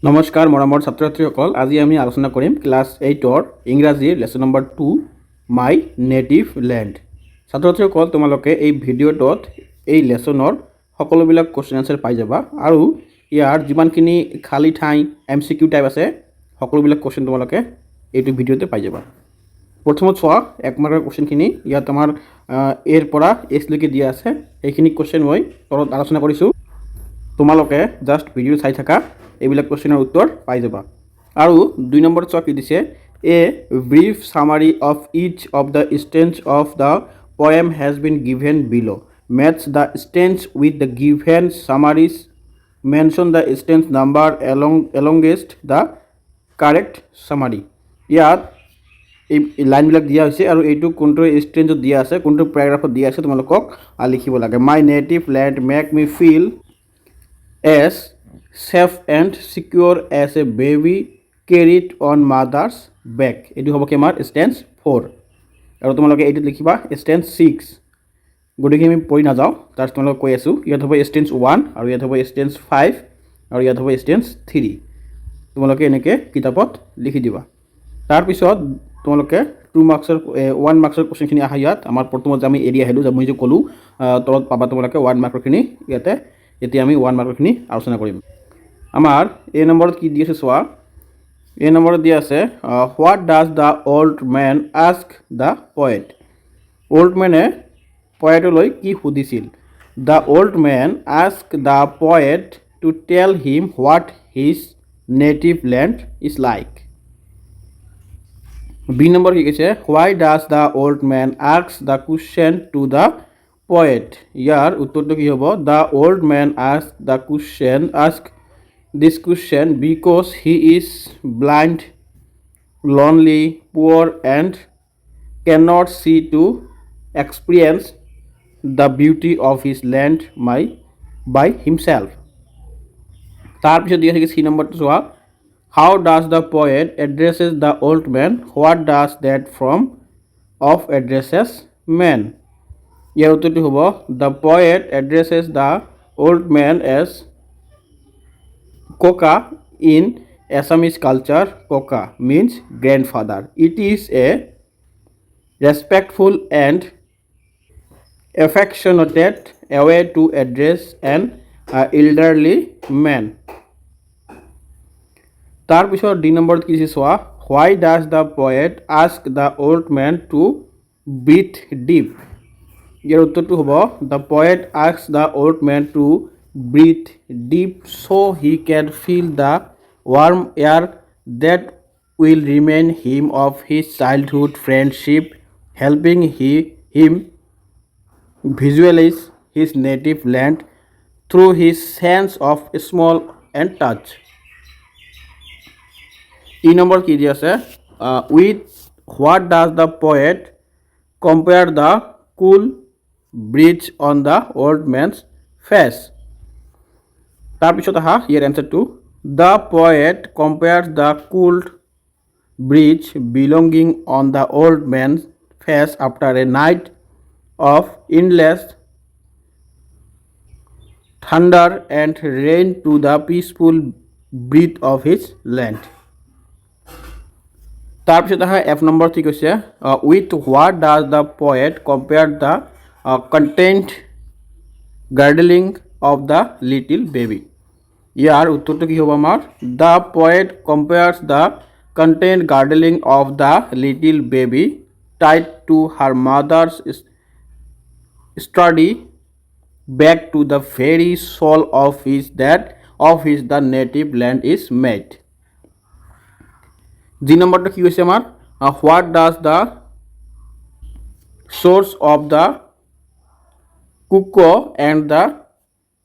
নমস্কাৰ মৰমৰ ছাত্ৰ ছাত্ৰীসকল, আজি আমি আলোচনা কৰিম ক্লাছ 8ৰ ইংৰাজীৰ লেচন নম্বৰ 2 মাই নেটিভ লেণ্ড। ছাত্ৰ ছাত্ৰীসকল, তোমালোকে এই ভিডিঅ'টোত এই লেচনৰ সকলোবিলাক কুৱেশ্যন আনচাৰ পাই যাবা আৰু ইয়াৰ যিমানখিনি খালী ঠাই MCQ টাইপ আছে সকলোবিলাক কুৱেশ্যন তোমালোকে এইটো ভিডিঅ'তে পাই যাবা। প্ৰথমত চোৱা 1 মাৰ্কৰ কুৱেশ্যনখিনি। ইয়াত আমাৰ এৰ পৰা এছলৈকে দিয়া আছে। এইখিনি কুৱেশ্যন মই তলত আলোচনা কৰিছোঁ, তোমালোকে জাষ্ট ভিডিঅ' চাই থাকা, এইবিলাক কুৱেশ্যনৰ উত্তৰ পাই যাবা। আৰু 2 নম্বৰত চোৱা কি দিছে, a brief summary of each of the stanza of the poem has been given below, match the stanza with the given summaries, mention the stanza number alongside the correct summary. ইয়াত এই লাইনবিলাক দিয়া হৈছে আৰু এইটো কোনটো ষ্টেঞ্চত দিয়া আছে, কোনটো পেৰাগ্ৰাফত দিয়া আছে তোমালোকক লিখিব লাগে। My native land make me feel as safe and secure as a baby carried on mother's back। এইটো হ'ব কি আমাৰ ষ্টেঞ্চ 4 আৰু তোমালোকে এইটোত লিখিবা ষ্টেঞ্চ 6। গতিকে আমি পঢ়ি নাযাওঁ, তাৰ তোমালোকক কৈ আছোঁ। ইয়াত হ'ব ষ্টেঞ্চ 1 আৰু ইয়াত হ'ব ষ্টেঞ্চ 5 আৰু ইয়াত হ'ব ষ্টেঞ্চ 3। তোমালোকে এনেকৈ কিতাপত লিখি দিবা। তাৰপিছত তোমালোকে 1 মাৰ্কছৰ কুৱেশ্যনখিনি আহা। ইয়াত আমাৰ প্ৰথমত আমি এৰি আহিলোঁ, মই যে ক'লোঁ তলত পাবা তোমালোকে 1 মাৰ্কৰখিনি। ইয়াতে এতিয়া আমি 1 মাৰ্কৰখিনি আলোচনা কৰিম। আমাৰ এই নম্বৰত কি দি আছে চোৱা, এই নম্বৰত দিয়া আছে what does the old man ask the poet. Old মেনে পয়েটলৈ কি সুধিছিল? The old man ask the poet to tell him what his native land is like. B number কি কৈছে, why does the old man ask the question to the poet। ইয়াৰ উত্তৰটো কি হ'ব? The old man ask the question this question because he is blind, lonely, poor and cannot see to experience the beauty of his land by himself। তাৰপিছত দিয়া থাকে 3 নম্বৰটো চোৱা, how does the poet addresses the old man, what does that form of addresses man। ইয়াৰ উত্তৰটো হ'ব the poet addresses the old man as koka. In Assamese culture koka means grandfather. It is a respectful and affectionated way to address an elderly man. তাৰপিছত 2 নম্বৰত কি দিছে চোৱা, why does the poet ask the old man to breathe deep. ইয়াৰ উত্তৰটো হ'ব the poet ask the old man to breathe deep so' he can feel the warm air that will remain him of his childhood friendship, helping him visualize his native land through his sense of smell and touch. 3 number কি দি আছে, with what does the poet compare the cool breeze on the old man's face. তাৰপিছত আহা ইয়াৰ এনচাৰটো, the poet compare the cool breeze belonging on the old man's face after a night of endless thunder and rain to the peaceful breath of his land. তাৰপিছত আহা F number ঠিক হৈছে, with what does the poet compare the content gurgling of the little baby. ইয়াৰ উত্তৰটো কি হ'ব আমাৰ, the poet compares the content gurgling of the little baby tied to her mother's sturdy back to the very soul of his the native land is made। 2 নম্বৰটো কি হৈছে আমাৰ, what does the source of the cuckoo and the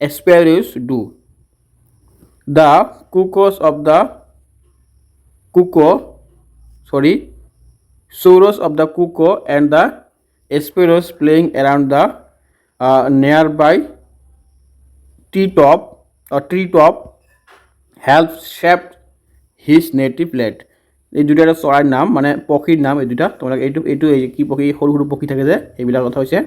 sparrows do। The source of the cuckoo and the sparrows playing around the nearby treetop helps shape his native land। এই দুটা চৰাইৰ নাম, মানে পক্ষীৰ নাম এই দুটা। তোমালোকে এইটো কি পক্ষী, সৰু সৰু পক্ষী থাকে যে, এইবিলাক কথা হৈছে।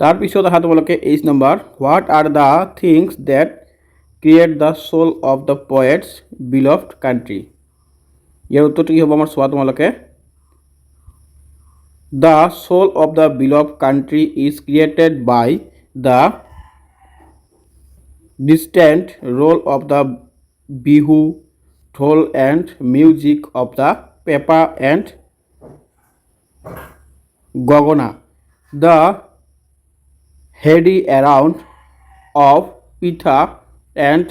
তাৰপিছত আহা তোমালোকে 8 number, what are the things that create the soul of the poet's beloved country. ইয়াৰ উত্তৰটো কি হ'ব আমাৰ চোৱা তোমালোকে। The soul of the beloved country is created by the distant roll of the bihu, dhol and music of the pepper and gogona. The heady around of pitha and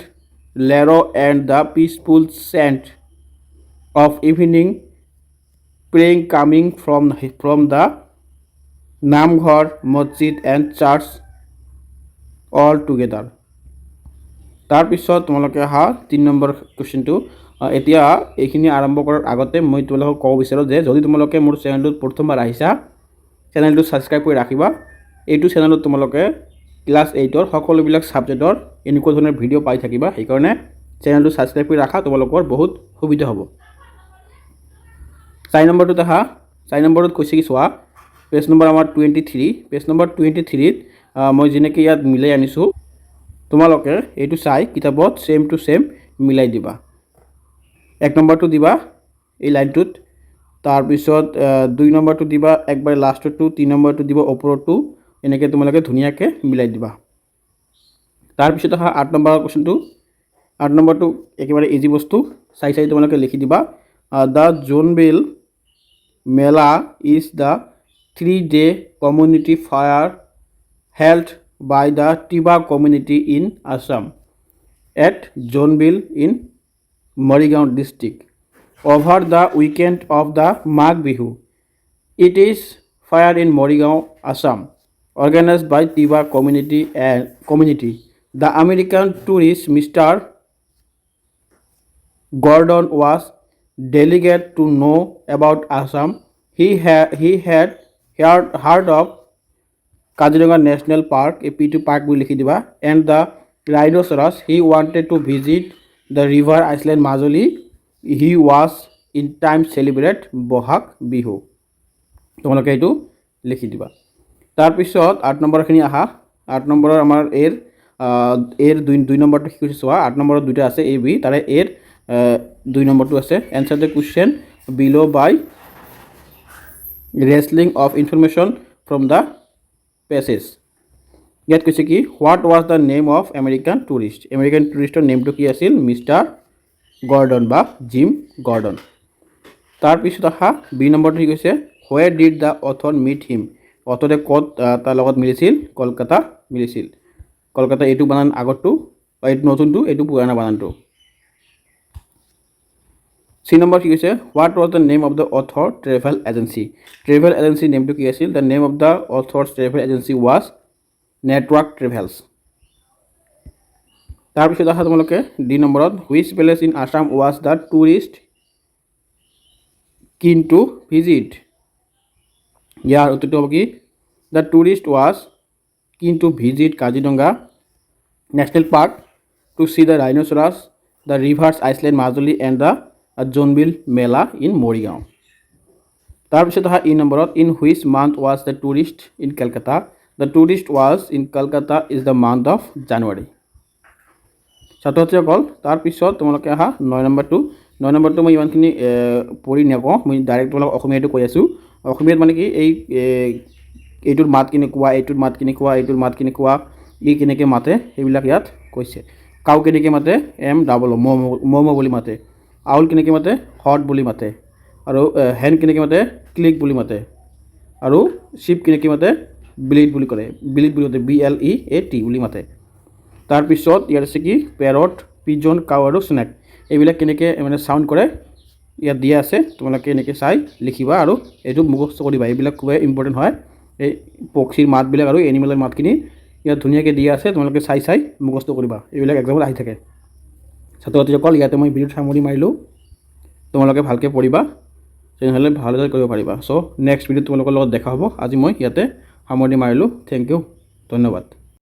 lero and the peaceful scent of evening praying coming from the namghar, masjid and church all together. তাৰপিছত তোমালোকে অহা 3 number কুৱেশ্যনটো। এতিয়া এইখিনি আৰম্ভ কৰাৰ আগতে মই তোমালোকক ক'ব বিচাৰোঁ যে যদি তোমালোকে মোৰ চেনেলটোত প্ৰথমবাৰ আহিছা চেনেলটো ছাবস্ক্ৰাইব কৰি ৰাখিবা। এইটো চেনেলত তোমালোকে ক্লাছ 8ৰ সকলোবিলাক ছাবজেক্টৰ এনেকুৱা ধৰণৰ ভিডিঅ' পাই থাকিবা। সেইকাৰণে চেনেলটো ছাবস্ক্ৰাইব কৰি ৰাখা, তোমালোকৰ বহুত সুবিধা হ'ব। 4 নম্বৰটোত আহা। 4 নম্বৰত কৈছে কি চোৱা, পেজ নম্বৰ আমাৰ 23। পেজ নম্বৰ 23ত মই যেনেকৈ ইয়াত মিলাই আনিছোঁ তোমালোকে এইটো চাই কিতাপত সেম টু সেম মিলাই দিবা। 1 নম্বৰটো দিবা এই লাইনটোত, তাৰপিছত 2 নম্বৰটো দিবা একবাৰ লাষ্টটো, 3 নম্বৰটো দিব ওপৰটো, এনেকৈ তোমালোকে ধুনীয়াকৈ মিলাই দিবা। তাৰপিছত আহা 8 নম্বৰ কুৱেশ্যনটো। 8 নম্বৰটো একেবাৰে ইজি বস্তু, চাই তোমালোকে লিখি দিবা। The Jonbeel Mela is the 3-day community fair held by the Tiba community in Assam at Jonbil in Morigaon district over the weekend of the Magh Bihu. It is fair in Morigaon, Assam, organized by Tiba community. The American tourist Mr. Gordon was delegate to know about Assam. He had heard of Kaziranga National Park, a P2 park will likhi diba, and the rhinoceros. He wanted to visit the river island Majuli. He was in time celebrate Bohag Bihu. তোমালোকে এইটো লিখি দিবা। তাৰপিছত 8 নম্বৰখিনি আহা। 8 নম্বৰৰ আমাৰ এৰ 2 নম্বৰটো কি কৈছে চোৱা। 8 নম্বৰত দুটা আছে এ বি, তাৰে এৰ 2 নম্বৰটো আছে এনসাৰ দ্য কুৱেশ্যন বিলো বাই wrestling of information from the passage. ইয়াত কৈছে কি what was the name of American tourist. American টুৰিষ্টৰ নেমটো কি আছিল? মিষ্টাৰ গৰ্ডন বা জিম গৰ্ডন। তাৰপিছত আহা বি নম্বৰটো কি কৈছে where did the author meet him. অথৰে ক'ত তাৰ লগত মিলিছিল? কলকাতা মিলিছিল। কলকাতা এইটো বানান আগৰটো, এইটো নতুনটো, এইটো পুৰণা বানানটো। সি নম্বৰ কি কৈছে what was the name of the author travel agency. Travel agency নেমটো কি আছিল? The name of the author travel agency was network travels. তাৰপিছত আহা তোমালোকে ডি নম্বৰত which place in Assam was the tourist keen to visit. ইয়াৰ উত্তৰটো হ'ব কি the tourist was keen to visit Kaziranga national park to see the rhinoceros, the river's island Majuli and the Jonbeel Mela in Morigaon. তাৰপিছত আহা ই নম্বৰত in which month was the tourist in Kolkata. The tourist was in Kolkata is the month of January. ছাত্ৰ ছাত্ৰীসকল তাৰপিছত তোমালোকে আহা 9 নম্বৰটো। 9 নম্বৰটো মই ইমানখিনি পঢ়ি নকওঁ, মই ডাইৰেক্ট তোমালোকক অসমীয়াটো কৈ আছোঁ। অসমীয়াত মানে কি এইটোৰ মাত কেনেকুৱা, এইটোৰ মাত কেনেকুৱা, এইটোৰ মাত কেনেকুৱা, ই কেনেকৈ মাতে সেইবিলাক ইয়াত কৈছে। কাউ কেনেকৈ মাতে? এম ডাবল ম'ম' বুলি মাতে। আউল কেনেকৈ মাতে? হট বুলি মাতে। আৰু হেন কেনেকৈ মাতে? ক্লিক বুলি মাতে। আৰু শিপ কেনেকৈ মাতে? ব্লিড বুলি কৰে, ব্লিড বুলি মাতে, BLEAT বুলি মাতে। তাৰপিছত ইয়াত আছে কি পেৰট, পিজন, কাউ আৰু স্নেক, এইবিলাক কেনেকৈ মানে চাউণ্ড কৰে ইয়াত দিয়া আছে। তোমালোকে এনেকৈ চাই লিখিবা আৰু এইটো মুখস্থ কৰিবা। এইবিলাক খুবেই ইম্পৰ্টেণ্ট হয়, এই পক্ষীৰ মাতবিলাক আৰু এনিমেলৰ মাতখিনি ইয়াত ধুনীয়াকৈ দিয়া আছে, তোমালোকে চাই মুখস্থ কৰিবা। এইবিলাক এক্সামত আহি থাকে। ছাত্ৰ ছাত্ৰীসকল ইয়াতে মই ভিডিঅ'ত সামৰি মাৰিলোঁ, তোমালোকে ভালকৈ পঢ়িবা তেনেহ'লে ভালদৰে কৰিব পাৰিবা। চ' নেক্সট ভিডিঅ'ত তোমালোকৰ লগত দেখা হ'ব। আজি মই ইয়াতে সামৰণি মাৰিলোঁ। থেংক ইউ, ধন্যবাদ।